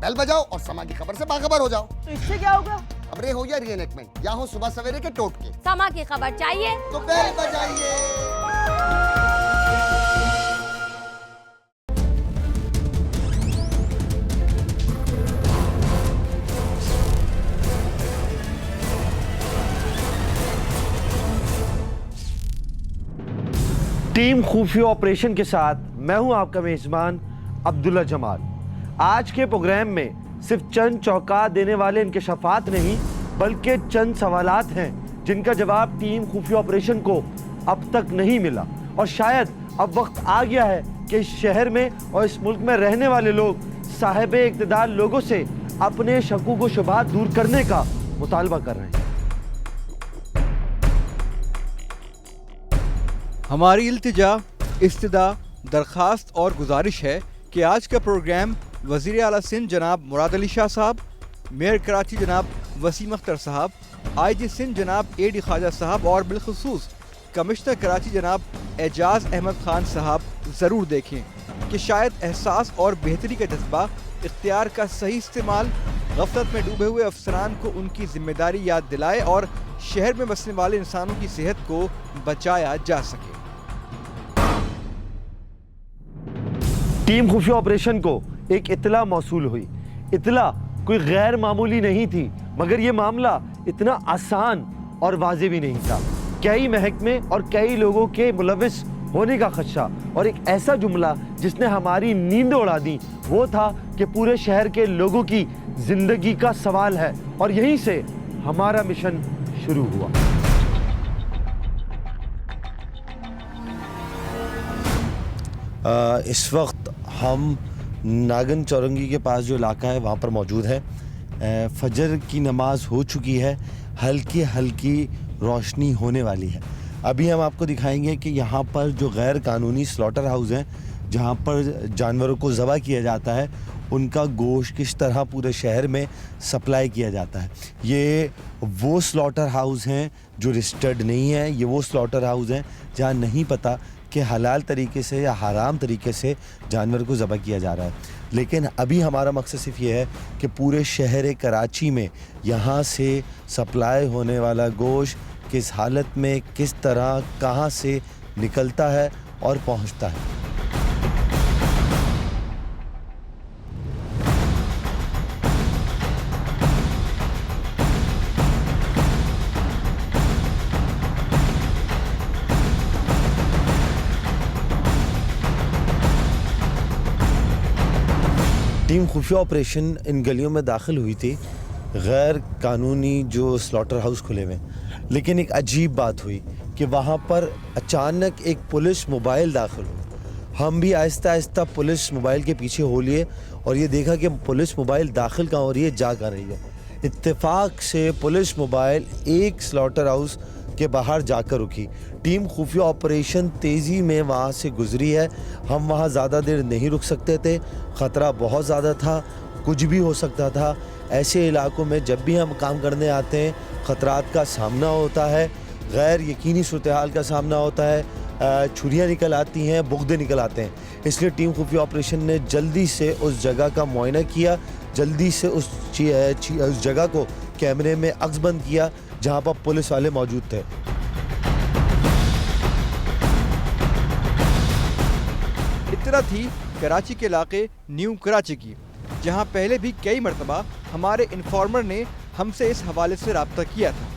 Bell बजाओ और समा की खबर से बाखबर हो जाओ। तो इससे क्या होगा? खबरें हो या रीएनेक्टमेंट, या हो सुबह सवेरे के टोटके, समा की खबर चाहिए तो बेल बजाइए। टीम खुफिया ऑपरेशन के साथ मैं हूं आपका मेजबान अब्दुल्ला जमाल। आज के प्रोग्राम में सिर्फ चंद चौंका देने वाले इंकशाफात नहीं, बल्कि चंद सवालात हैं जिनका जवाब टीम खुफिया ऑपरेशन को अब तक नहीं मिला। और शायद अब वक्त आ गया है कि इस शहर में और इस मुल्क में रहने वाले लोग साहिब इक़्तिदार लोगों से अपने शकूक व शुबहात दूर करने का मुतालबा कर रहे हैं। हमारी इल्तिजा, इस्तदा, दरख्वास्त और गुजारिश है कि आज का प्रोग्राम वज़ीर आला सिंध जनाब मुराद अली शाह साहब, मेयर कराची जनाब वसीम अख्तर साहब, IG सिंध जनाब AD ख्वाजा साहब और बिलखुसूस कमिश्नर कराची जनाब एजाज अहमद खान साहब ज़रूर देखें कि शायद एहसास और बेहतरी का जज्बा, इख्तियार का सही इस्तेमाल गफलत में डूबे हुए अफसरान को उनकी जिम्मेदारी याद दिलाए और शहर में बसने वाले इंसानों की सेहत को बचाया जा सके। टीम खुफिया ऑपरेशन को एक इत्तला मौसूल हुई। इत्तला कोई गैर मामूली नहीं थी, मगर ये मामला इतना आसान और वाज़े भी नहीं था। कई महकमे और कई लोगों के मुलविस होने का खदशा और एक ऐसा जुमला जिसने हमारी नींद उड़ा दी, वो था कि पूरे शहर के लोगों की जिंदगी का सवाल है। और यहीं से हमारा मिशन शुरू हुआ। इस वक्त हम नागन चौरंगी के पास जो इलाका है वहाँ पर मौजूद है। फजर की नमाज हो चुकी है, हल्की हल्की रोशनी होने वाली है। अभी हम आपको दिखाएंगे कि यहाँ पर जो गैर कानूनी स्लॉटर हाउस हैं, जहाँ पर जानवरों को ज़बह किया जाता है, उनका गोश्त किस तरह पूरे शहर में सप्लाई किया जाता है। ये वो स्लॉटर हाउस हैं जो रजिस्टर्ड नहीं है, ये वो स्लॉटर हाउस हैं जहाँ नहीं पता कि हलाल तरीके से या हराम तरीके से जानवर को ज़बह किया जा रहा है। लेकिन अभी हमारा मकसद सिर्फ ये है कि पूरे शहर कराची में यहाँ से सप्लाई होने वाला गोश्त किस हालत में, किस तरह, कहाँ से निकलता है और पहुँचता है। टीम खुफिया ऑपरेशन इन गलियों में दाखिल हुई थी, गैर कानूनी जो स्लॉटर हाउस खुले हुए। लेकिन एक अजीब बात हुई कि वहाँ पर अचानक एक पुलिस मोबाइल दाखिल हो। हम भी आहिस्ता आहिस्ता पुलिस मोबाइल के पीछे हो लिए और ये देखा कि पुलिस मोबाइल दाखिल कहाँ हो रही है, जा कर रही है। इत्तेफाक से पुलिस मोबाइल एक स्लॉटर हाउस के बाहर जाकर रुकी। टीम खुफिया ऑपरेशन तेज़ी में वहाँ से गुजरी है। हम वहाँ ज़्यादा देर नहीं रुक सकते थे, ख़तरा बहुत ज़्यादा था, कुछ भी हो सकता था। ऐसे इलाकों में जब भी हम काम करने आते हैं, ख़तरात का सामना होता है, गैर यकीनी सूरत-ए-हाल का सामना होता है, छुरियाँ निकल आती हैं, बुग़्दे निकल आते हैं। इसलिए टीम खुफिया ऑपरेशन ने जल्दी से उस जगह का मुआयना किया, जल्दी से उस जगह को कैमरे में अक्सबंद किया जहाँ पर पुलिस वाले मौजूद थे। इत्तला थी कराची के इलाके न्यू कराची की, जहां पहले भी कई मरतबा हमारे इन्फॉर्मर ने हमसे इस हवाले से रब्ता किया था।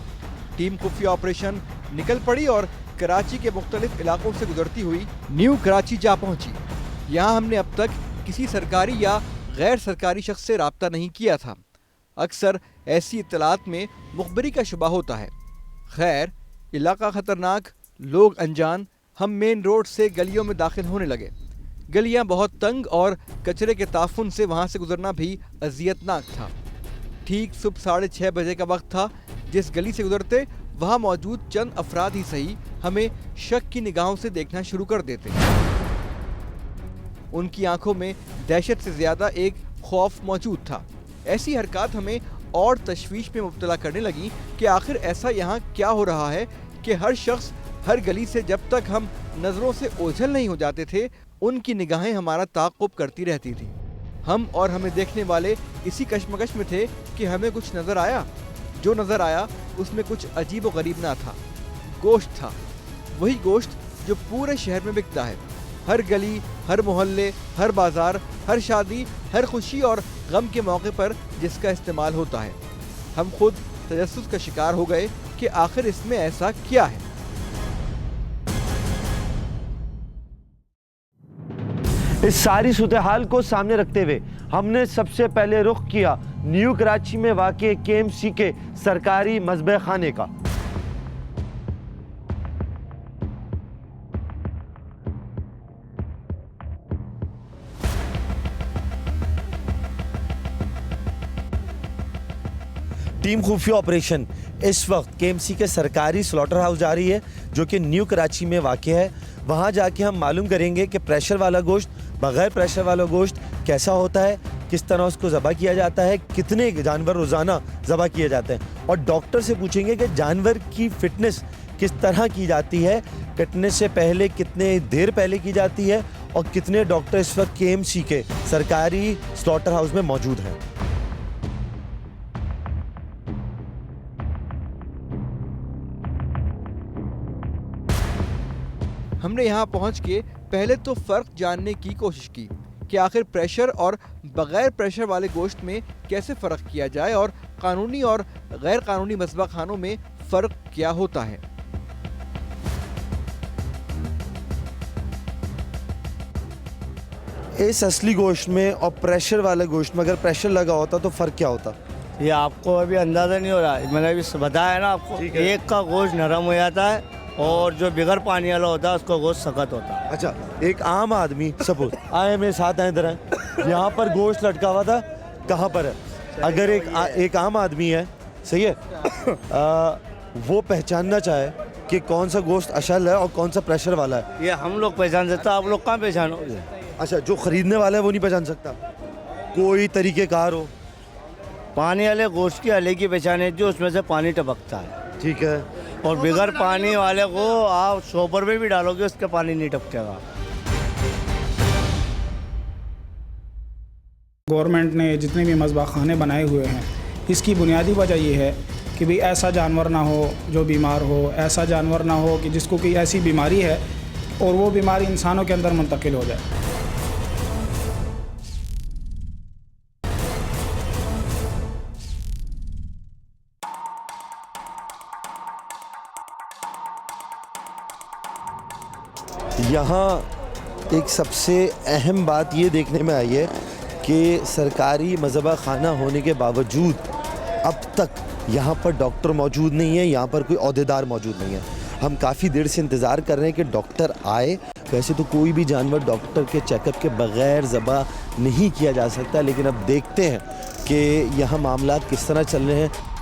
टीम खुफिया ऑपरेशन निकल पड़ी और कराची के मुख्तलिफ इलाकों से गुजरती हुई न्यू कराची जा पहुंची। यहाँ हमने अब तक किसी सरकारी या गैर सरकारी शख्स से रब्ता नहीं किया था। अक्सर ऐसी इत्तलात में मुखबरी का शुबा होता है। खैर, इलाका ख़तरनाक, लोग अनजान, हम मेन रोड से गलियों में दाखिल होने लगे। गलियां बहुत तंग और कचरे के ताफुन से वहां से गुजरना भी अजियतनाक था। ठीक सुबह 6:30 बजे का वक्त था। जिस गली से गुजरते वहां मौजूद चंद अफराद ही सही हमें शक की निगाहों से देखना शुरू कर देते। उनकी आंखों में दहशत से ज्यादा एक खौफ मौजूद था। ऐसी हरकत हमें और तशवीश में मुब्तला करने लगी कि आखिर ऐसा यहाँ क्या हो रहा है कि हर शख्स, हर गली से जब तक हम नज़रों से ओझल नहीं हो जाते थे, उनकी निगाहें हमारा ताक़ुब करती रहती थी। हम और हमें देखने वाले इसी कश्मकश में थे कि हमें कुछ नजर आया। जो नजर आया उसमें कुछ अजीब व गरीब ना था, गोश्त था। वही गोश्त जो पूरे शहर में बिकता है। हर गली, हर मोहल्ले, हर बाजार, हर शादी, हर खुशी और गम के मौके पर जिसका इस्तेमाल होता है। हम खुद तजस्सुस का शिकार हो गए कि आखिर इसमें ऐसा क्या है। इस सारी सूरत-ए-हाल को सामने रखते हुए हमने सबसे पहले रुख किया न्यू कराची में वाक़े KMC के सरकारी मज़बह खाने का। टीम खुफिया ऑपरेशन इस वक्त KMC के सरकारी स्लॉटर हाउस जा रही है जो कि न्यू कराची में वाक़ है। वहाँ जाके हम मालूम करेंगे कि प्रेशर वाला गोश्त, बग़ैर प्रेशर वाला गोश्त कैसा होता है, किस तरह उसको ज़बह किया जाता है, कितने जानवर रोज़ाना ज़बह किए जाते हैं, और डॉक्टर से पूछेंगे कि जानवर की फ़िटनेस किस तरह की जाती है, कटने से पहले कितने देर पहले की जाती है, और कितने डॉक्टर इस वक्त KMC के सरकारी स्लॉटर हाउस में मौजूद हैं। हमने यहाँ पहुँच के पहले तो फ़र्क जानने की कोशिश की कि आखिर प्रेशर और बग़ैर प्रेशर वाले गोश्त में कैसे फ़र्क किया जाए और कानूनी और गैर कानूनी मज़बह खानों में फ़र्क क्या होता है। इस असली गोश्त में और प्रेशर वाले गोश्त में अगर प्रेशर लगा होता तो फ़र्क क्या होता? ये आपको अभी अंदाज़ा नहीं हो रहा है, मैंने अभी बताया ना आपको। एक का गोश्त नरम हो जाता है और जो बिगर पानी वाला होता है उसका गोश्त सख्त होता है। अच्छा, एक आम आदमी सपोज आए मेरे साथ आए इधर आए, यहाँ पर गोश्त लटका हुआ था, कहाँ पर है? अगर एक आम आदमी है, सही है, वो पहचानना चाहे कि कौन सा गोश्त अशल है और कौन सा प्रेशर वाला है, ये हम लोग पहचान सकते हैं, आप लोग कहाँ पहचानोगे? अच्छा, जो खरीदने वाला है वो नहीं पहचान सकता? कोई तरीक़ेकार हो? पानी वाले गोश्त की अलग की पहचान है जो उसमें से पानी टपकता है, ठीक है, और बिगर पानी वाले को आप शॉपर में भी डालोगे उसका पानी नहीं टपकेगा। गवर्नमेंट ने जितने भी मज़बह खाने बनाए हुए हैं, इसकी बुनियादी वजह ये है कि भाई ऐसा जानवर ना हो जो बीमार हो, ऐसा जानवर ना हो कि जिसको कोई ऐसी बीमारी है और वो बीमारी इंसानों के अंदर मुंतकिल हो जाए। यहाँ एक सबसे अहम बात ये देखने में आई है कि सरकारी मज़बह खाना होने के बावजूद अब तक यहाँ पर डॉक्टर मौजूद नहीं है, यहाँ पर कोई ओहदेदार मौजूद नहीं है। हम काफ़ी देर से इंतज़ार कर रहे हैं कि डॉक्टर आए। वैसे तो कोई भी जानवर डॉक्टर के चेकअप के बग़ैर ज़बह नहीं किया जा सकता, लेकिन अब देखते हैं कि यहाँ मामला किस तरह चल रहे हैं।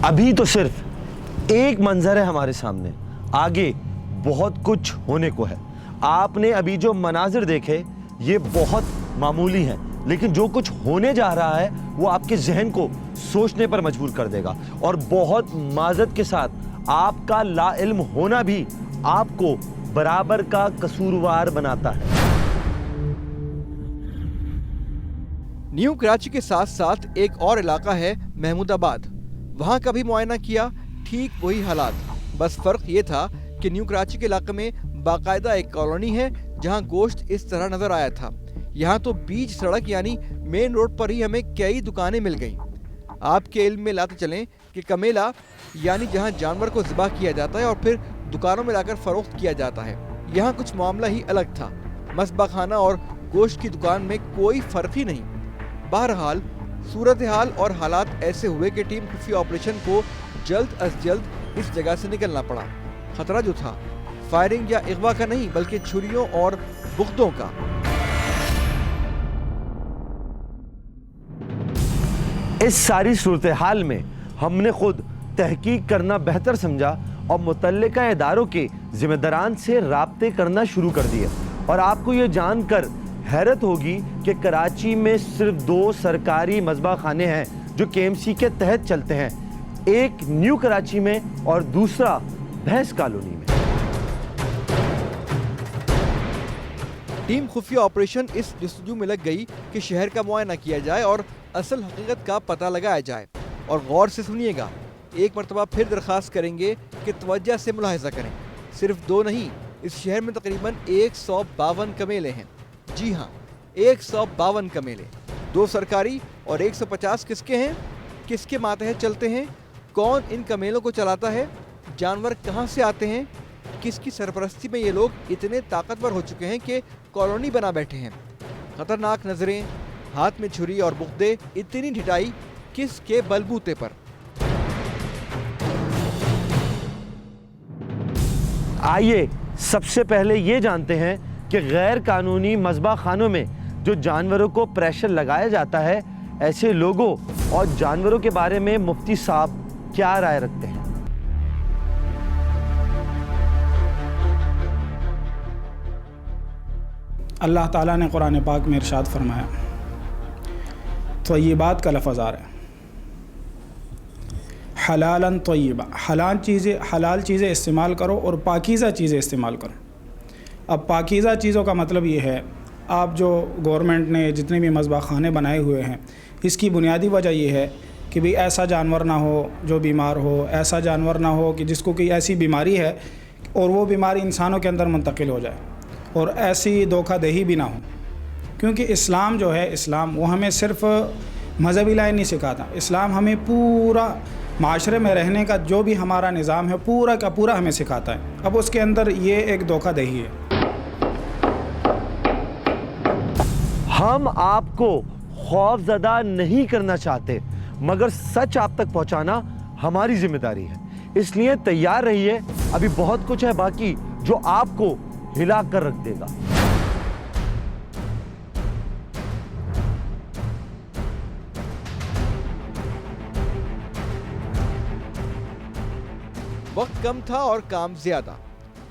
अभी तो सिर्फ एक मंजर है हमारे सामने, आगे बहुत कुछ होने को है। आपने अभी जो मनाजिर देखे ये बहुत मामूली हैं, लेकिन जो कुछ होने जा रहा है वो आपके जहन को सोचने पर मजबूर कर देगा, और बहुत माजरत के साथ आपका लाइल्म होना भी आपको बराबर का कसूरवार बनाता है। न्यू कराची के साथ साथ एक और इलाका है महमूदाबाद। वहाँ का भी मुआयना किया, ठीक वही हालात, बस फ़र्क ये था कि न्यू कराची के इलाके में बाकायदा एक कॉलोनी है जहाँ गोश्त इस तरह नज़र आया था। यहाँ तो बीच सड़क यानी मेन रोड पर ही हमें कई दुकानें मिल गईं। आपके इल्म में लाते चलें कि कमेला यानी जहाँ जानवर को ज़िबा किया जाता है और फिर दुकानों में लाकर फ़रोख्त किया जाता है, यहाँ कुछ मामला ही अलग था। मसबा खाना और गोश्त की दुकान में कोई फ़र्क ही नहीं। बहरहाल सूरत हाल और हालात ऐसे हुए कि टीम खुफिया ऑपरेशन को जल्द अज जल्द इस जगह से निकलना पड़ा। खतरा जो था फायरिंग या अगवा का नहीं, बल्कि छुरियों और बुख्तों का। इस सारी सूरत हाल में हमने खुद तहकीक करना बेहतर समझा और मुतल्लिका इदारों के जिम्मेदारान से राब्ते करना शुरू कर दिए। और आपको ये जानकर हैरत होगी कि कराची में सिर्फ 2 सरकारी मज़बा खाने हैं जो केएमसी के तहत चलते हैं, एक न्यू कराची में और दूसरा भैंस कॉलोनी में। टीम खुफिया ऑपरेशन इस जस्तजू में लग गई कि शहर का मुआयना किया जाए और असल हकीकत का पता लगाया जाए। और गौर से सुनिएगा, एक मरतबा फिर दरख्वास्त करेंगे कि तवज्जो से मुलाहिजा करें। सिर्फ 2 नहीं, इस शहर में तकरीबन 152 कमेले हैं। जी हाँ, 152 कमेले। 2 सरकारी और 150 किसके हैं? किसके मातहत चलते हैं? कौन इन कमेलों को चलाता है? जानवर कहाँ से आते हैं? किसकी सरपरस्ती में ये लोग इतने ताकतवर हो चुके हैं कि कॉलोनी बना बैठे हैं? खतरनाक नजरें, हाथ में छुरी और बुख्दे, इतनी ढिठाई किसके बलबूते पर? आइए सबसे पहले ये जानते हैं कि गैर कानूनी मज़बा खानों में जो जानवरों को प्रेशर लगाया जाता है, ऐसे लोगों और जानवरों के बारे में मुफ्ती साहब क्या राय रखते हैं। अल्लाह ताला ने कुरान पाक में इरशाद फरमाया, तो ये बात का लफ्ज़ आ रहा है, हलालन तय्यबा, हलाल चीज़ें इस्तेमाल करो और पाकीज़ा चीज़ें इस्तेमाल करो। अब पाकीज़ा चीज़ों का मतलब ये है, आप जो गवर्नमेंट ने जितने भी मज़बा खाने बनाए हुए हैं, इसकी बुनियादी वजह ये है कि भाई ऐसा जानवर ना हो जो बीमार हो, ऐसा जानवर ना हो कि जिसको कोई ऐसी बीमारी है और वो बीमारी इंसानों के अंदर मुंतकिल हो जाए, और ऐसी धोखादही भी ना हो। क्योंकि इस्लाम जो है, इस्लाम वो हमें सिर्फ़ मज़हबी लाइन नहीं सिखाता, इस्लाम हमें पूरा माशरे में रहने का जो भी हमारा निज़ाम है पूरा का पूरा हमें सिखाता है। अब उसके अंदर ये एक धोखादही है। हम आपको खौफज़दा नहीं करना चाहते, मगर सच आप तक पहुंचाना हमारी जिम्मेदारी है। इसलिए तैयार रहिए, अभी बहुत कुछ है बाकी जो आपको हिला कर रख देगा। वक्त कम था और काम ज्यादा।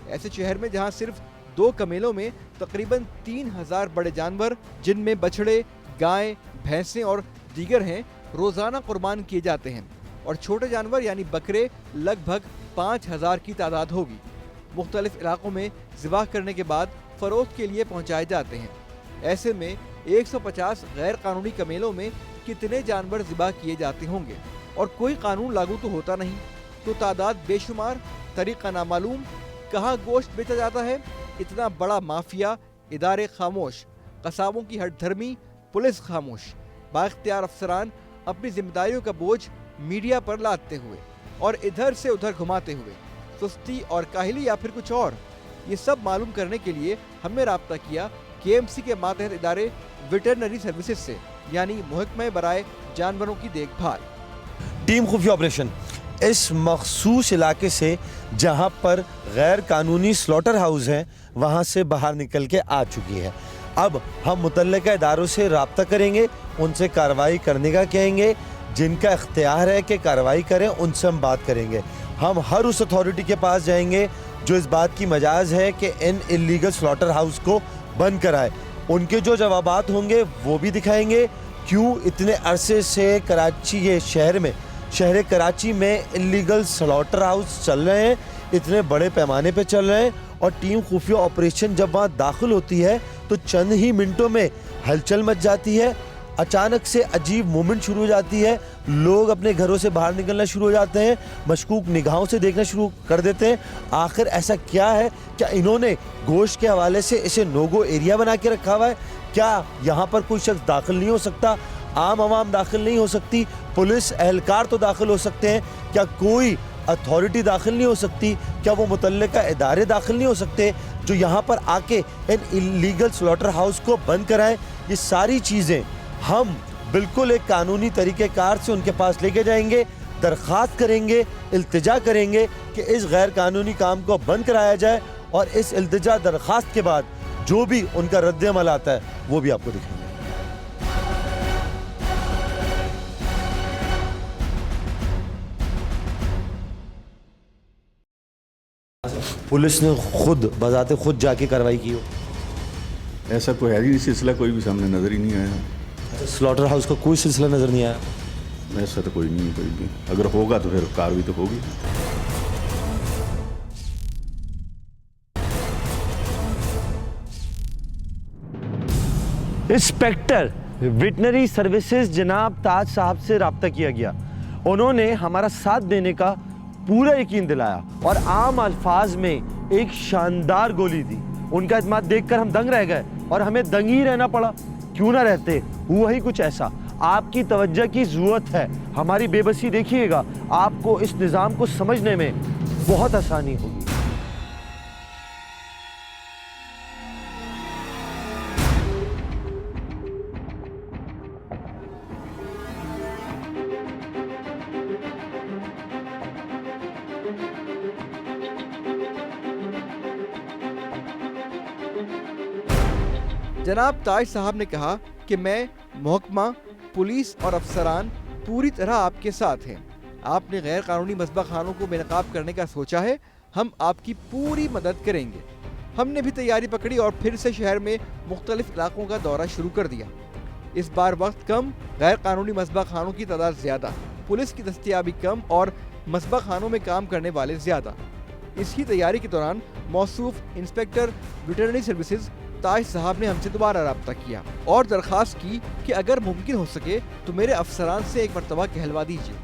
ऐसे शहर में जहां सिर्फ 2 कमेलों में तकरीबन 3000 बड़े जानवर, जिनमें बछड़े, गायें, भैंसें और दीगर हैं, रोजाना कुर्बान किए जाते हैं, और छोटे जानवर यानी बकरे लगभग 5000 की तादाद होगी। मुख्तलिफ इलाकों में ज़िबाह करने के बाद फरोख्त के लिए पहुंचाए जाते हैं। ऐसे में 150 गैर कानूनी कमेलों में कितने जानवर ज़िबाह किए जाते होंगे, और कोई कानून लागू तो होता नहीं, तो तादाद बेशुमार, तरीका नामालूम। कहाँ गोश्त बेचा जाता है? इतना बड़ा माफिया, इदारे खामोश, कसाबों की हठधर्मी, पुलिस खामोश, बाइख्तियार अफसरान अपनी जिम्मेदारियों का बोझ मीडिया पर लादते हुए और इधर से उधर घुमाते हुए, सुस्ती और काहिली या फिर कुछ और, ये सब मालूम करने के लिए हमने राब्ता किया केएमसी के मातहत इदारे वेटरनरी सर्विसेज से, यानी महकमा बराए जानवरों की देखभाल। टीम खुफिया ऑपरेशन इस मखसूस इलाके से जहां पर गैर कानूनी स्लॉटर हाउस हैं, वहां से बाहर निकल के आ चुकी है। अब हम मुतल्लिका इदारों से राब्ता करेंगे, उनसे कार्रवाई करने का कहेंगे, जिनका इख्तियार है कि कार्रवाई करें उनसे हम बात करेंगे। हम हर उस अथॉरिटी के पास जाएंगे जो इस बात की मजाज है कि इन इलीगल स्लॉटर हाउस को बंद कराए। उनके जो जवाबात होंगे वो भी दिखाएंगे, क्यों इतने अरसे से कराची ये शहर कराची में इलीगल स्लॉटर हाउस चल रहे हैं, इतने बड़े पैमाने पे चल रहे हैं। और टीम खुफिया ऑपरेशन जब वहाँ दाखिल होती है तो चंद ही मिनटों में हलचल मच जाती है, अचानक से अजीब मूवमेंट शुरू हो जाती है, लोग अपने घरों से बाहर निकलना शुरू हो जाते हैं, मशकूक निगाहों से देखना शुरू कर देते हैं। आखिर ऐसा क्या है? क्या इन्होंने गोश्त के हवाले से इसे नोगो एरिया बना के रखा हुआ है? क्या यहाँ पर कोई शख्स दाखिल नहीं हो सकता? आम आवाम दाखिल नहीं हो सकती? पुलिस एहलकार तो दाखिल हो सकते हैं, क्या कोई अथॉरिटी दाखिल नहीं हो सकती? क्या वो मुतल्लिका इदारे दाखिल नहीं हो सकते जो यहाँ पर आके इन इलीगल स्लॉटर हाउस को बंद कराएं? ये सारी चीज़ें हम बिल्कुल एक कानूनी तरीक़ेकार से उनके पास लेके जाएंगे, दरख्वास्त करेंगे, इल्तिजा करेंगे कि इस गैर कानूनी काम को बंद कराया जाए, और इस इल्तिजा दरख्वास्त के बाद जो भी उनका रद्द-ए-अमल आता है वो भी आपको दिखाएंगे। पुलिस ने खुद बजाते खुद जाके कार्रवाई की हो? ऐसा कोई है ही नहीं सिलसिला, कोई भी सामने नज़र ही नहीं आया। अच्छा, स्लॉटर हाउस का कोई सिलसिला नज़र नहीं आया? ऐसा तो कोई नहीं है, कोई भी अगर होगा तो फिर कार्रवाई तो होगी। इंस्पेक्टर वेटनरी सर्विसेज जनाब ताज साहब से रब्ता किया गया। उन्होंने हमारा साथ देने का पूरा यकीन दिलाया और आम अल्फाज में एक शानदार गोली दी। उनका इत्मीनान देखकर हम दंग रह गए और हमें दंग ही रहना पड़ा। क्यों ना रहते, हुआ ही कुछ ऐसा। आपकी तवज्जो की ज़रूरत है। हमारी बेबसी देखिएगा, आपको इस निज़ाम को समझने में बहुत आसानी होगी। जनाब ताज साहब ने कहा कि मैं, महकमा, पुलिस और अफसरान पूरी तरह आपके साथ हैं। आपने गैर कानूनी मसबा खानों को बेनकाब करने का सोचा है, हम आपकी पूरी मदद करेंगे। हमने भी तैयारी पकड़ी और फिर से शहर में मुख्तलिफ इलाकों का दौरा शुरू कर दिया। इस बार वक्त कम, गैर कानूनी मसबा खानों की तादाद ज़्यादा, पुलिस की दस्तयाबी कम और मसबा खानों में काम करने वाले ज़्यादा। इसी तैयारी के दौरान मौसूफ इंस्पेक्टर वेटरनरी सर्विसेज ताज साहब ने हमसे दोबारा रब्ता किया और दरख्वास्त की कि अगर मुमकिन हो सके तो मेरे अफसरान से एक मरतबा कहलवा दीजिए।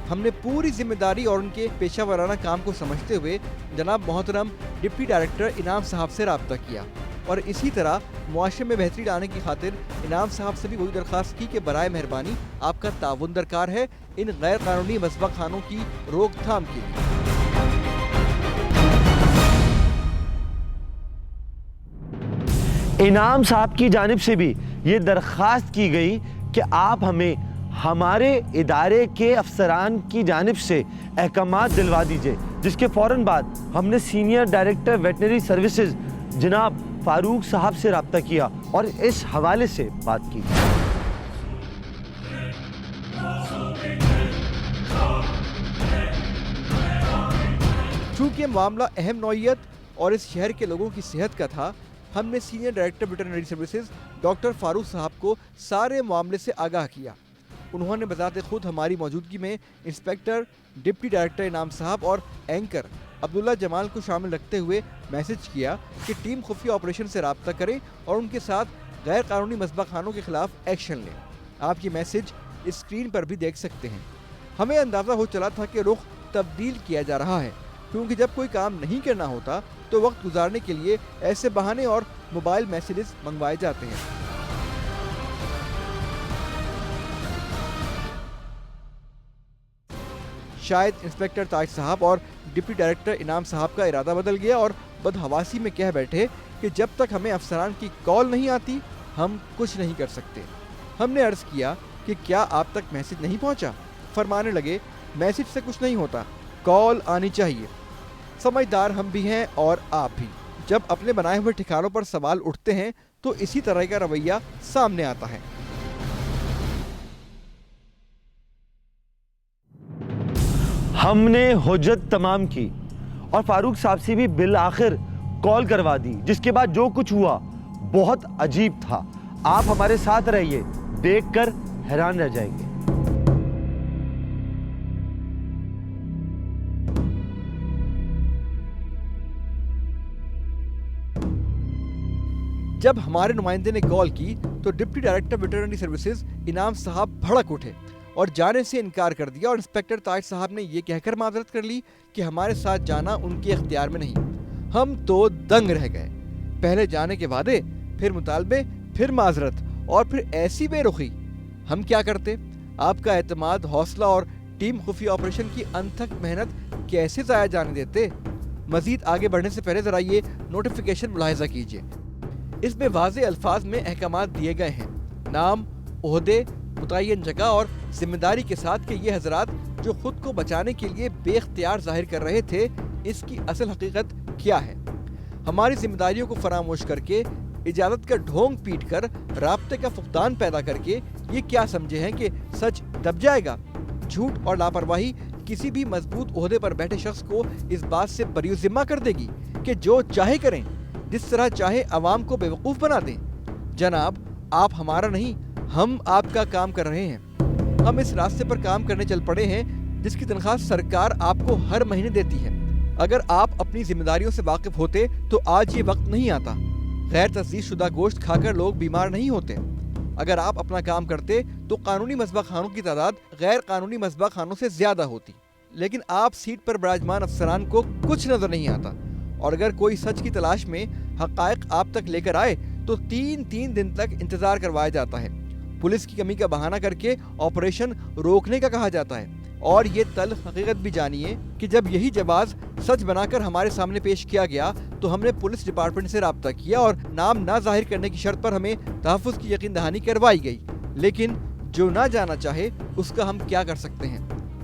हमने पूरी जिम्मेदारी और उनके पेशा वराना काम को समझते हुए जनाब मोहतरम डिप्टी डायरेक्टर इनाम साहब से रब्ता किया और इसी तरह मुआशरे में बेहतरी लाने की खातिर इनाम साहब से भी वही दरख्वास्त की कि बराए मेहरबानी आपका ताउन दरकार है इन गैर कानूनी मसबा खानों की रोकथाम के लिए। इनाम साहब की जानिब से भी ये दरख्वास्त की गई कि आप हमें हमारे इदारे के अफसरान की जानिब से अहकामात दिलवा दीजिए, जिसके फ़ौरन बाद हमने सीनियर डायरेक्टर वेटनरी सर्विसेज जनाब फारूक साहब से रब्ता किया और इस हवाले से बात की। चूँकि मामला अहम नौइयत और इस शहर के लोगों की सेहत का था, हमने senior director veterinary services doctor Farooq साहब को सारे मामले से आगाह किया। उन्होंने बताते खुद हमारी मौजूदगी में इंस्पेक्टर, डिप्टी डायरेक्टर इनाम साहब और एंकर अब्दुल्ला जमाल को शामिल रखते हुए मैसेज किया कि टीम खुफिया ऑपरेशन से रब्ता करे और उनके साथ गैर कानूनी मसबा खानों के खिलाफ एक्शन लें। आप ये मैसेज स्क्रीन पर भी देख सकते हैं। हमें अंदाज़ा हो चला था कि रुख तब्दील किया जा रहा है, क्योंकि जब कोई काम नहीं करना होता तो वक्त गुजारने के लिए ऐसे बहाने और मोबाइल मैसेजेस मंगवाए जाते हैं। शायद इंस्पेक्टर ताज साहब और डिप्टी डायरेक्टर इनाम साहब का इरादा बदल गया और बदहवासी में कह बैठे कि जब तक हमें अफसरान की कॉल नहीं आती हम कुछ नहीं कर सकते। हमने अर्ज़ किया कि क्या आप तक मैसेज नहीं पहुंचा? फरमाने लगे, मैसेज से कुछ नहीं होता, कॉल आनी चाहिए। समझदार हम भी हैं और आप भी। जब अपने बनाए हुए ठिकानों पर सवाल उठते हैं तो इसी तरह का रवैया सामने आता है। हमने हुज्जत तमाम की और फारूक साहब से भी बिल आखिर कॉल करवा दी, जिसके बाद जो कुछ हुआ बहुत अजीब था। आप हमारे साथ रहिए, देखकर हैरान रह जाएंगे। जब हमारे नुमाइंदे ने कॉल की तो डिप्टी डायरेक्टर वेटरनरी सर्विसेज इनाम साहब भड़क उठे और जाने से इनकार कर दिया और इंस्पेक्टर ताज साहब ने ये कहकर माजरत कर ली कि हमारे साथ जाना उनके इख्तियार में नहीं। हम तो दंग रह गए। पहले जाने के वादे, फिर मुतालबे, फिर माजरत और फिर ऐसी बेरुखी। हम क्या करते? आपका एतमाद, हौसला और टीम खुफिया ऑपरेशन की अनथक मेहनत कैसे ज़ाया जाने देते? मजीद आगे बढ़ने से पहले जरा ये नोटिफिकेशन मुलाहिजा कीजिए। इसमें वाज़े अल्फाज में अहकामात दिए गए हैं, नाम, ओहदे, मुतय्यन जगह और जिम्मेदारी के साथ कि ये हजरात जो खुद को बचाने के लिए बेख्तियार जाहिर कर रहे थे, इसकी असल हकीकत क्या है। हमारी जिम्मेदारियों को फरामोश करके, इजाज़त का ढोंग पीट कर, राब्ते का फुकदान पैदा करके ये क्या समझे हैं कि सच दब जाएगा। झूठ और लापरवाही किसी भी मजबूत ओहदे पर बैठे शख्स को इस बात से बरीउज़िम्मा कर देगी कि जो चाहे करें, जिस तरह चाहे अवाम को बेवकूफ़ बना दें। जनाब, आप हमारा नहीं, हम आपका काम कर रहे हैं। हम इस रास्ते पर काम करने चल पड़े हैं जिसकी तनख्वाह सरकार आपको हर महीने देती है। अगर आप अपनी जिम्मेदारियों से वाकिफ होते तो आज ये वक्त नहीं आता। गैर तस्दीक शुदा गोश्त खाकर लोग बीमार नहीं होते। अगर आप अपना काम करते तो कानूनी मसबा खानों की तादाद गैर कानूनी मसबा खानों से ज्यादा होती। लेकिन आप सीट पर विराजमान अफसरान को कुछ नजर नहीं आता, और अगर कोई सच की तलाश में हकायक आप तक लेकर आए तो 3 दिन तक इंतजार करवाया जाता है। पुलिस की कमी का बहाना करके ऑपरेशन रोकने का कहा जाता है। और ये तल्ख हकीकत भी जानिए कि जब यही जवाब सच बनाकर हमारे सामने पेश किया गया तो हमने पुलिस डिपार्टमेंट से राब्ता किया और नाम ना जाहिर करने की शर्त पर हमें तहफ़्फ़ुज़ की यकीन दहानी करवाई गई। लेकिन जो ना जाना चाहे उसका हम क्या कर सकते हैं।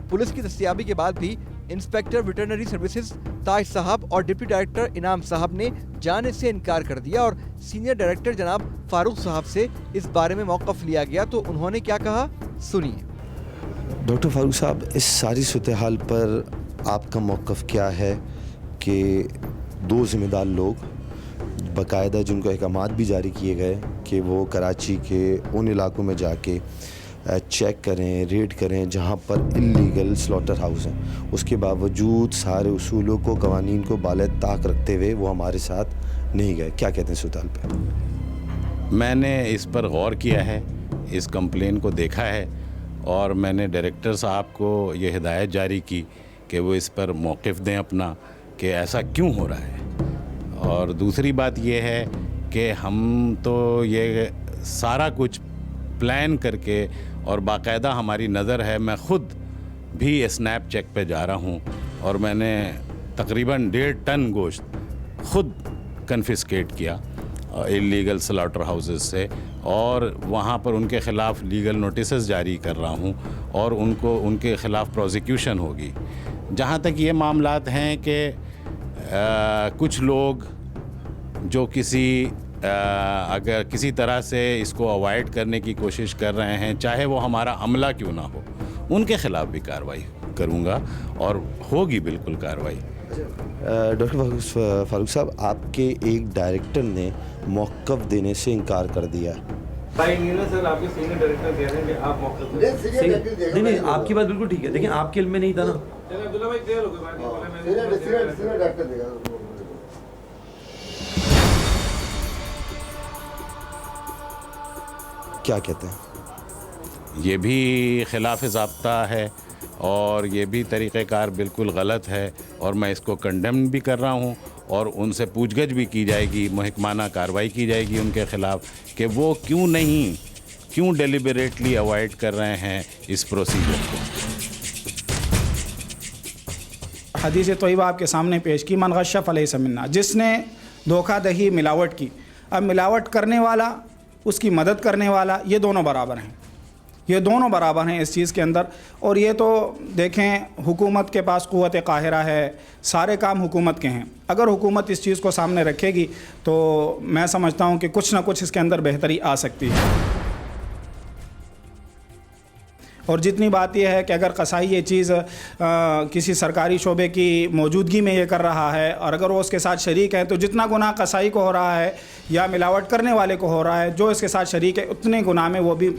पुलिस की दस्तयाबी के बाद भी इंस्पेक्टर वेटरनरी सर्विसेज ताज साहब और डिप्टी डायरेक्टर इनाम साहब ने जाने से इनकार कर दिया और सीनियर डायरेक्टर जनाब फारूक साहब से इस बारे में मौक़िफ़ लिया गया तो उन्होंने क्या कहा, सुनिए। डॉक्टर फारूक साहब, इस सारी सूरत हाल पर आपका मौक़िफ़ क्या है कि 2 ज़िम्मेदार लोग बाकायदा जिनको अहकामात भी जारी किए गए कि वो कराची के उन इलाकों में जाके चेक करें, रेड करें जहाँ पर इल्लीगल स्लॉटर हाउस हैं, उसके बावजूद सारे उसूलों को, कवानीन को बाले ताक रखते हुए वो हमारे साथ नहीं गए। क्या कहते हैं सूरत हाल पे? मैंने इस पर गौर किया है, इस कंप्लेन को देखा है और मैंने डायरेक्टर साहब को ये हिदायत जारी की कि वो इस पर मौक़िफ़ दें अपना कि ऐसा क्यों हो रहा है। और दूसरी बात ये है कि हम तो ये सारा कुछ प्लान करके और बाकायदा हमारी नज़र है, मैं ख़ुद भी स्नैप चेक पे जा रहा हूँ और मैंने तकरीबन 1.5 टन गोश्त ख़ुद कन्फिस्केट किया इल्लीगल स्लॉटर हाउसेस से और वहाँ पर उनके ख़िलाफ़ लीगल नोटिसेस जारी कर रहा हूँ और उनके ख़िलाफ़ प्रोसिक्यूशन होगी। जहाँ तक ये मामलात हैं कि कुछ लोग जो अगर किसी तरह से इसको अवॉइड करने की कोशिश कर रहे हैं, चाहे वो हमारा अमला क्यों ना हो, उनके ख़िलाफ़ भी कार्रवाई करूँगा और होगी बिल्कुल कार्रवाई। डॉक्टर फारूक साहब, आपके एक डायरेक्टर ने मौक़िफ़ देने से इनकार कर दिया। सर, आपके सीनियर डायरेक्टर कह रहे हैं कि आप मौक़िफ़ नहीं, आपकी बात बिल्कुल ठीक है, लेकिन आपके इल्म में नहीं था ना। अब्दुल्ला भाई क्लियर हो गया। क्या कहते हैं? ये भी खिलाफ ज़ाब्ता है और ये भी तरीक़ेकार बिल्कुल गलत है और मैं इसको कंडेम भी कर रहा हूँ और उनसे पूछगछ भी की जाएगी, मुहकमाना कार्रवाई की जाएगी उनके ख़िलाफ़ कि वो क्यों डेलिबरेटली अवॉइड कर रहे हैं इस प्रोसीजर को। हदीस तोयबा आपके सामने पेश की, मन गश्शा फलैसा मिन्ना, जिसने धोखाधही मिलावट की। अब मिलावट करने वाला, उसकी मदद करने वाला, ये दोनों बराबर हैं, ये दोनों बराबर हैं इस चीज़ के अंदर। और ये तो देखें, हुकूमत के पास क़ुव्वत काहिरा है, सारे काम हुकूमत के हैं। अगर हुकूमत इस चीज़ को सामने रखेगी तो मैं समझता हूँ कि कुछ ना कुछ इसके अंदर बेहतरी आ सकती है। और जितनी बात यह है कि अगर कसाई ये चीज़ किसी सरकारी शोबे की मौजूदगी में ये कर रहा है और अगर वो उसके साथ शरीक है, तो जितना गुनाह कसाई को हो रहा है या मिलावट करने वाले को हो रहा है, जो इसके साथ शरीक है, उतने गुनाह में वो भी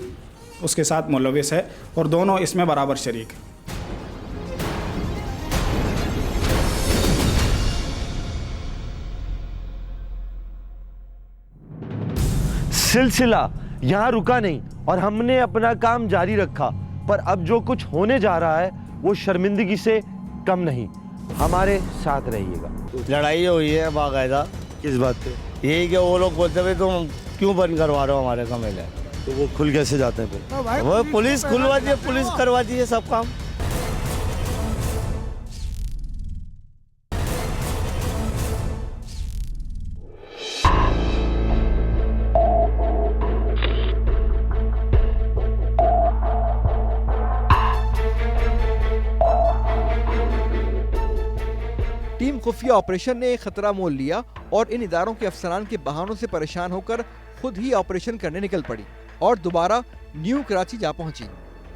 उसके साथ मुलविस है और दोनों इसमें बराबर शरीक है। सिलसिला यहाँ रुका नहीं और हमने अपना काम जारी रखा, पर अब जो कुछ होने जा रहा है वो शर्मिंदगी से कम नहीं। हमारे साथ रहिएगा। लड़ाई हुई है बाकायदा। किस बात पे? यही कि वो लोग बोलते हुए तुम क्यों बंद करवा रहे हो हमारे कमेले। तो वो खुल कैसे जाते हैं फिर? वो पुलिस खुलवाती है, पुलिस करवाती है सब काम। टीम खुफिया ऑपरेशन ने खतरा मोल लिया और इन इदारों के अफसरान के बहानों से परेशान होकर खुद ही ऑपरेशन करने निकल पड़ी और दोबारा न्यू कराची जा पहुंची।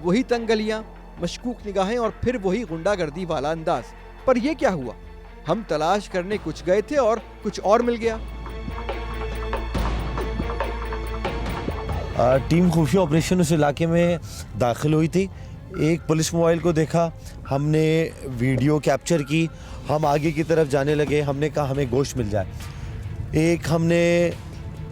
वही तंग गलियां, मशकूक निगाहें और फिर वही गुंडागर्दी वाला अंदाज। पर यह क्या हुआ? हम तलाश करने कुछ गए थे और कुछ और मिल गया। टीम खुफिया ऑपरेशन उस इलाके में दाखिल हुई थी। एक पुलिस मोबाइल को देखा, हमने वीडियो कैप्चर की, हम आगे की तरफ जाने लगे। हमने कहा हमें गोश्त मिल जाए। एक हमने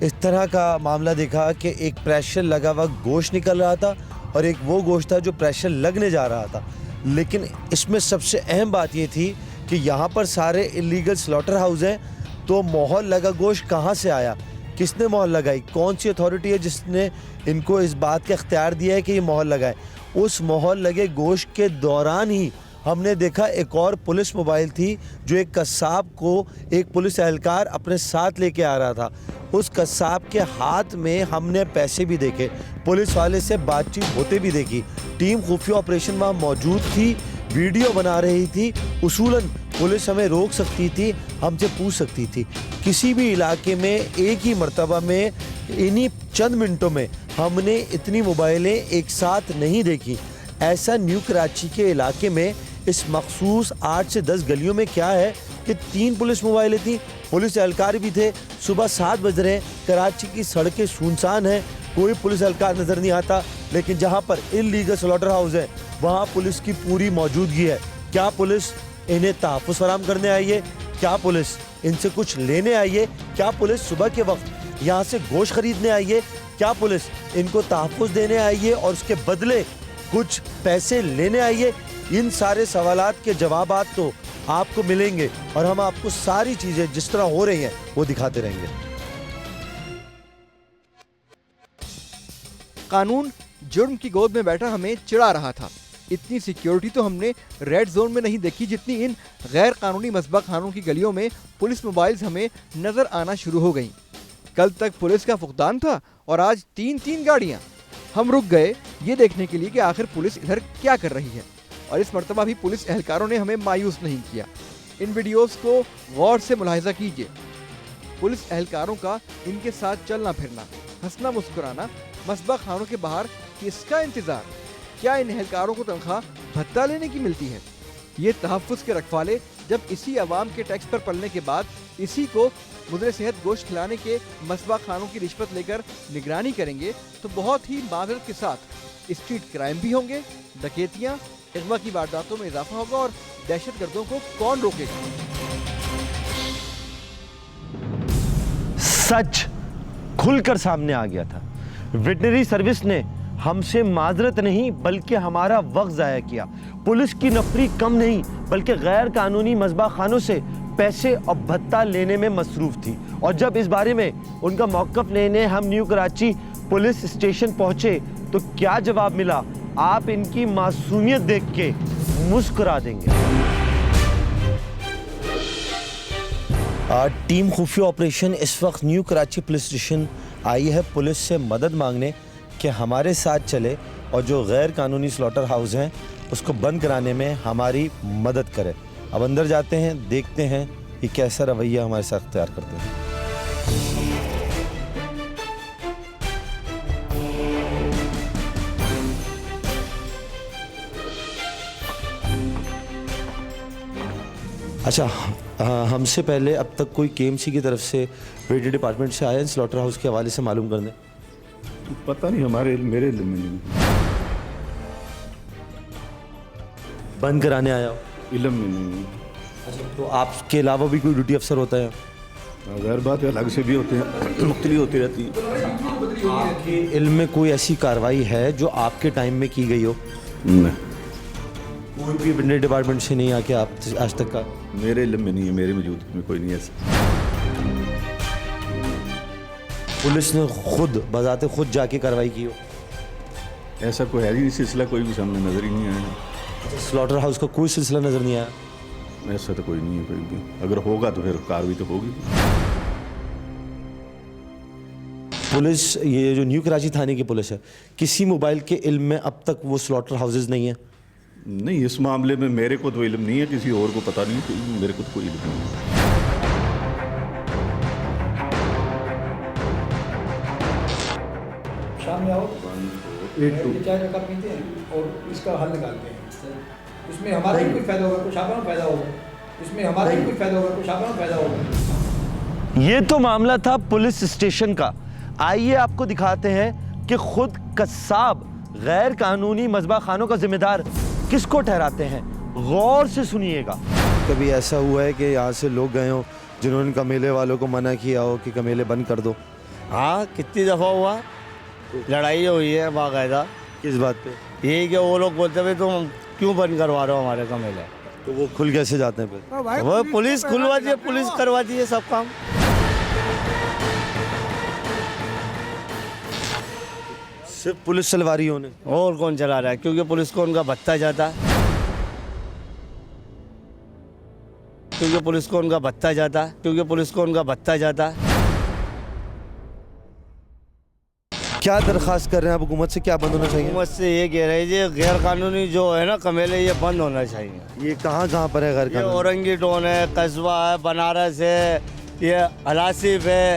इस तरह का मामला देखा कि एक प्रेशर लगा हुआ गोश्त निकल रहा था और एक वो गोश्त था जो प्रेशर लगने जा रहा था। लेकिन इसमें सबसे अहम बात ये थी कि यहाँ पर सारे इलीगल स्लॉटर हाउस हैं, तो मोहर लगा गोश्त कहाँ से आया, किसने मोहर लगाई, कौन सी अथॉरिटी है जिसने इनको इस बात का इख्तियार दिया है कि ये मोहर लगाए। उस मोहर लगे गोश्त के दौरान ही हमने देखा एक और पुलिस मोबाइल थी जो एक कस्साब को एक पुलिस एहलकार अपने साथ लेके आ रहा था। उस कस्साब के हाथ में हमने पैसे भी देखे, पुलिस वाले से बातचीत होते भी देखी। टीम खुफिया ऑपरेशन वहाँ मौजूद थी, वीडियो बना रही थी। उसूलन पुलिस हमें रोक सकती थी, हमसे पूछ सकती थी। किसी भी इलाके में एक ही मर्तबा में इन्हीं चंद मिनटों में हमने इतनी मोबाइलें एक साथ नहीं देखी। ऐसा न्यू कराची के इलाके में इस मखसूस 8 से 10 गलियों में क्या है कि 3 पुलिस मोबाइलें थी, पुलिस एहलकार भी थे। सुबह 7 बज रहे हैं, कराची की सड़कें सुनसान हैं, कोई पुलिस एहलकार नज़र नहीं आता। लेकिन जहाँ पर इल्लीगल स्लॉटर हाउस है वहाँ पुलिस की पूरी मौजूदगी है। क्या पुलिस इन्हें तहफ़्फ़ुज़ फराहम करने आई है? क्या पुलिस इनसे कुछ लेने आई है? क्या पुलिस सुबह के वक्त यहाँ से गोश्त खरीदने आई है? क्या पुलिस इनको तहफ़्फ़ुज़ देने आई है और उसके बदले कुछ पैसे लेने आई है? इन सारे सवालात के जवाबात तो आपको मिलेंगे और हम आपको सारी चीज़ें जिस तरह हो रही हैं वो दिखाते रहेंगे। कानून जुर्म की गोद में बैठा हमें चिढ़ा रहा था। इतनी सिक्योरिटी तो हमने रेड जोन में नहीं देखी जितनी इन गैर कानूनी मसबा खानों की गलियों में पुलिस मोबाइल्स हमें नजर आना शुरू हो गई। कल तक पुलिस का फुकदान था और आज 3-3 गाड़ियां। हम रुक गए ये देखने के लिए कि आखिर पुलिस इधर क्या कर रही है, और इस मर्तबा भी पुलिस एहलकारों ने हमें मायूस नहीं किया। इन वीडियोस को गौर से मुलाहिजा कीजिए। पुलिस एहलकारों का इनके साथ चलना फिरना, हंसना मुस्कुराना, मसबा खानों के बाहर किसका इंतजार? क्या इन एहलकारों को तनख्वाह भत्ता लेने की मिलती है? ये तहफ़्फ़ुज़ के रखवाले जब इसी अवाम के टैक्स पर पलने के बाद इसी को मुद्रे सेहत गोश्त खिलाने के मसबा खानों की रिश्वत लेकर निगरानी करेंगे तो बहुत ही माजरत के साथ स्ट्रीट क्राइम भी होंगे, डकैतियाँ, अगवा की वारदातों में इजाफा होगा और दहशतगर्दों को कौन रोकेगा? सच खुलकर सामने आ गया था। वेटनरी सर्विस ने हमसे माजरत नहीं बल्कि हमारा वक्त ज़ाया किया। पुलिस की नफरी कम नहीं बल्कि गैर कानूनी मसबा खानों से पैसे और भत्ता लेने में मसरूफ थी। और जब इस बारे में उनका मौक़िफ़ लेने हम न्यू कराची पुलिस स्टेशन पहुंचे तो क्या जवाब मिला, आप इनकी मासूमियत देख के मुस्कुरा देंगे। टीम खुफिया ऑपरेशन इस वक्त न्यू कराची पुलिस स्टेशन आई है पुलिस से मदद मांगने कि हमारे साथ चले और जो गैर कानूनी स्लॉटर हाउस हैं उसको बंद कराने में हमारी मदद करे। अब अंदर जाते हैं, देखते हैं कि कैसा रवैया हमारे साथ इख्तियार करते हैं। अच्छा, हमसे पहले अब तक कोई केएमसी की तरफ से वेटरी डिपार्टमेंट से आया स्लॉटर हाउस के हवाले से मालूम करने? पता नहीं, मेरे इल्म में नहीं। बंद कराने आया हो? इल्म में नहीं। अच्छा, तो आपके अलावा भी कोई ड्यूटी अफसर होता है? अगर बात अलग से भी होते हैं, मुख्तलिफ होती रहती है। आपके इल्म में कोई ऐसी कार्रवाई है जो आपके टाइम में की गई हो? नहीं, कोई भी वेटनरी डिपार्टमेंट से नहीं आके आप आज तक का? मेरे इल्म में नहीं है, मेरे मौजूदगी में कोई नहीं ऐसा। पुलिस ने खुद बजाते खुद जाके कार्रवाई की हो? ऐसा कोई है ही नहीं सिलसिला, कोई भी सामने नज़र ही नहीं आया। स्लॉटर हाउस का कोई सिलसिला नज़र नहीं आया? ऐसा तो कोई नहीं है कोई भी। अगर होगा तो फिर कार्रवाई तो होगी। पुलिस, ये जो न्यू कराची थाने की पुलिस है, किसी मोबाइल के इल्म में अब तक वो स्लॉटर हाउसेज नहीं है? नहीं, इस मामले में मेरे को तो इल्म नहीं है, किसी और को पता नहीं, मेरे को तो कोई इल्म नहीं है। शाम में आओ, चाय का कप पीते हैं और इसका हल निकालते हैं। इसमें हमारा ही कुछ फायदा होगा, कुछ आपका फायदा होगा। इसमें हमारा ही कुछ फायदा होगा, कुछ आपका फायदा होगा। ये तो मामला था पुलिस स्टेशन का। आइए आपको दिखाते हैं कि खुद कस्साब गैर कानूनी मज़बा खानों का जिम्मेदार किसको ठहराते हैं। गौर से सुनिएगा। कभी ऐसा हुआ है कि यहाँ से लोग गए हों जिन्होंने कमेले वालों को मना किया हो कि कमेले बंद कर दो? हाँ, कितनी दफ़ा हुआ, लड़ाई हुई है बाकायदा। किस बात पे? यही कि वो लोग बोलते भाई तुम क्यों बंद करवा रहे हो हमारे कमेले। तो वो खुल कैसे जाते हैं फिर? वो पुलिस खुलवाती है, पुलिस करवाती है सब काम। सिर्फ पुलिस चलवा रही है उन्हें? और कौन चला रहा है, क्योंकि पुलिस को उनका भत्ता जाता है, क्योंकि पुलिस को उनका भत्ता जाता है, क्योंकि पुलिस को उनका भत्ता जाता है। क्या दरख्वास्त कर रहे हैं आप हुकूमत से, क्या बंद होना चाहिए? हुकूमत से ये कह रहे हैं गैर कानूनी जो है ना कमेले, ये बंद होना चाहिए। ये कहाँ पर है गैर ये कानूनी? औरंगी टोन है, कस्बा है, बनारस है, ये अलासिफ है,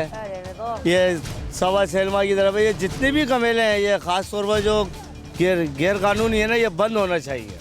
ये सवा सैलमा की तरफ है। ये जितने भी कमेले हैं ये ख़ास तौर पर जो गैर कानूनी है ना, ये बंद होना चाहिए।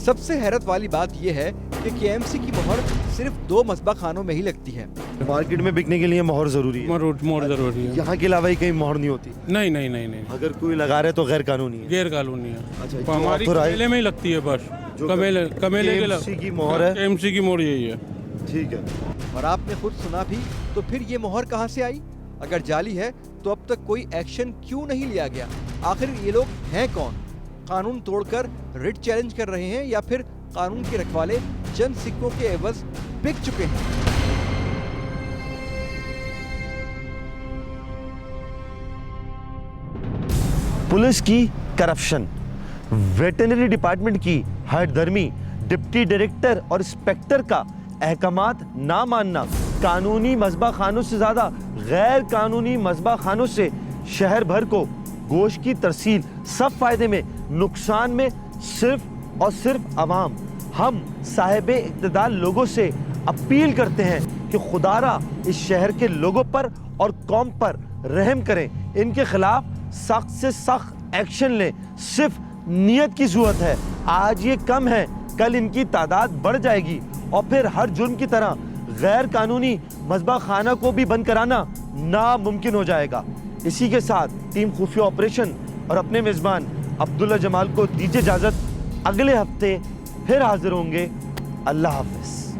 सबसे हैरत वाली बात यह है कि केएमसी की मोहर सिर्फ 2 मस्बा खानों में ही लगती है। मार्केट में बिकने के लिए मोहर जरूरी है? मोहर जरूरी है। यहाँ के अलावा ही कहीं मोहर नहीं होती? नहीं नहीं नहीं नहीं, अगर कोई लगा रहे तो गैर कानूनी है? गैर कानूनी है। अच्छा, तो हमारी कमेले में ही लगती है बस। कमेले के KMC की मोहर है? KMC की मोहर यही है। ठीक है। और आपने खुद सुना भी, तो फिर ये मोहर कहाँ से आई? अगर जाली है तो अब तक कोई एक्शन क्यों नहीं लिया गया? आखिर ये लोग हैं कौन? कानून तोड़कर रिट चैलेंज कर रहे हैं या फिर कानून के रखवाले चंद सिक्कों के एवज बिक चुके हैं? पुलिस की करप्शन, वेटरनरी डिपार्टमेंट की हरदर्मी, डिप्टी डायरेक्टर और इंस्पेक्टर का अहकामात ना मानना, कानूनी मज़बा खानों से ज़्यादा गैर कानूनी मज़बा खानों से शहर भर को गोश्त की तरसील, सब फायदे में, नुकसान में सिर्फ और सिर्फ अवाम। हम साहिबे इक़्तिदार लोगों से अपील करते हैं कि खुदारा इस शहर के लोगों पर और कौम पर रहम करें, इनके खिलाफ सख्त से सख्त एक्शन लें। सिर्फ नीयत की ज़रूरत है। आज ये कम है, कल इनकी तादाद बढ़ जाएगी और फिर हर जुर्म की तरह गैर कानूनी मज़बा खाना को भी बंद कराना नामुमकिन हो जाएगा। इसी के साथ टीम खुफिया ऑपरेशन और अपने मेज़बान अब्दुल्ला जमाल को दीजिए इजाज़त। अगले हफ्ते फिर हाजिर होंगे। अल्लाह हाफ़िज़।